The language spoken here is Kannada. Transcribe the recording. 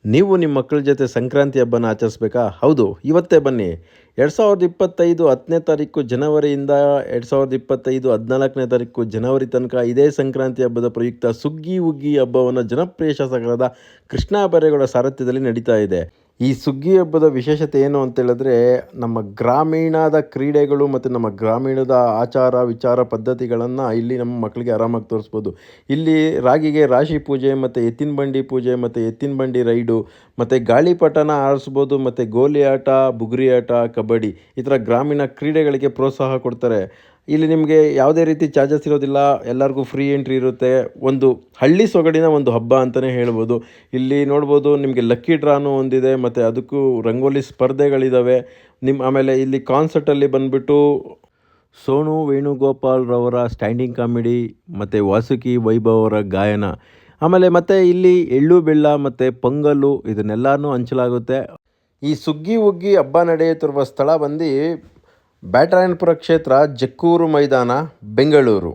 ನೀವು ನಿಮ್ಮ ಮಕ್ಕಳ ಜೊತೆ ಸಂಕ್ರಾಂತಿ ಹಬ್ಬನ ಆಚರಿಸ್ಬೇಕಾ? ಹೌದು, ಇವತ್ತೇ ಬನ್ನಿ. 2025 10ನೇ ತಾರೀಕು ಜನವರಿಯಿಂದ 2025 14ನೇ ತಾರೀಕು ಜನವರಿ ತನಕ ಇದೇ ಸಂಕ್ರಾಂತಿ ಹಬ್ಬದ ಪ್ರಯುಕ್ತ ಸುಗ್ಗಿ ಉಗ್ಗಿ ಹಬ್ಬವನ್ನು ಜನಪ್ರಿಯ ಶಾಸಕರಾದ ಕೃಷ್ಣ ಬೈರೇಗೌಡ ಸಾರಥ್ಯದಲ್ಲಿ ನಡೀತಾ ಇದೆ. ಈ ಸುಗ್ಗಿ ಹಬ್ಬದ ವಿಶೇಷತೆ ಏನು ಅಂತೇಳಿದ್ರೆ, ನಮ್ಮ ಗ್ರಾಮೀಣದ ಕ್ರೀಡೆಗಳು ಮತ್ತು ನಮ್ಮ ಗ್ರಾಮೀಣದ ಆಚಾರ ವಿಚಾರ ಪದ್ಧತಿಗಳನ್ನು ಇಲ್ಲಿ ನಮ್ಮ ಮಕ್ಕಳಿಗೆ ಆರಾಮಾಗಿ ತೋರಿಸ್ಬೋದು. ಇಲ್ಲಿ ರಾಗಿಗೆ ರಾಶಿ ಪೂಜೆ ಮತ್ತು ಎತ್ತಿನ ಬಂಡಿ ಪೂಜೆ ಮತ್ತು ಎತ್ತಿನ ಬಂಡಿ ರೈಡು ಮತ್ತು ಗಾಳಿಪಟನ ಆರಿಸ್ಬೋದು ಮತ್ತು ಗೋಲಿ ಆಟ, ಬುಗುರಿ ಆಟ, ಕಬಡ್ಡಿ ಈ ಥರ ಗ್ರಾಮೀಣ ಕ್ರೀಡೆಗಳಿಗೆ ಪ್ರೋತ್ಸಾಹ ಕೊಡ್ತಾರೆ. ಇಲ್ಲಿ ನಿಮಗೆ ಯಾವುದೇ ರೀತಿ ಚಾರ್ಜಸ್ ಇರೋದಿಲ್ಲ, ಎಲ್ಲರಿಗೂ ಫ್ರೀ ಎಂಟ್ರಿ ಇರುತ್ತೆ. ಒಂದು ಹಳ್ಳಿ ಸೊಗಡಿನ ಒಂದು ಹಬ್ಬ ಅಂತಲೇ ಹೇಳ್ಬೋದು. ಇಲ್ಲಿ ನೋಡ್ಬೋದು ನಿಮಗೆ ಲಕ್ಕಿ ಡ್ರಾನು ಒಂದಿದೆ ಮತ್ತು ಅದಕ್ಕೂ ರಂಗೋಲಿ ಸ್ಪರ್ಧೆಗಳಿದ್ದಾವೆ. ಆಮೇಲೆ ಇಲ್ಲಿ ಕಾನ್ಸರ್ಟಲ್ಲಿ ಬಂದುಬಿಟ್ಟು ಸೋನು ವೇಣುಗೋಪಾಲ್ ರವರ ಸ್ಟ್ಯಾಂಡಿಂಗ್ ಕಾಮಿಡಿ ಮತ್ತು ವಾಸುಕಿ ವೈಭವ್ ಅವರ ಗಾಯನ, ಆಮೇಲೆ ಮತ್ತು ಇಲ್ಲಿ ಎಳ್ಳು ಬೆಲ್ಲ ಮತ್ತು ಪೊಂಗಲ್ಲು ಇದನ್ನೆಲ್ಲನೂ ಹಂಚಲಾಗುತ್ತೆ. ಈ ಸುಗ್ಗಿ ಉಗ್ಗಿ ಹಬ್ಬ ನಡೆಯುತ್ತಿರುವ ಸ್ಥಳ ಬಂದು ಬ್ಯಾಟರಾಯನಪುರ ಕ್ಷೇತ್ರ, ಜಕ್ಕೂರು ಮೈದಾನ, ಬೆಂಗಳೂರು.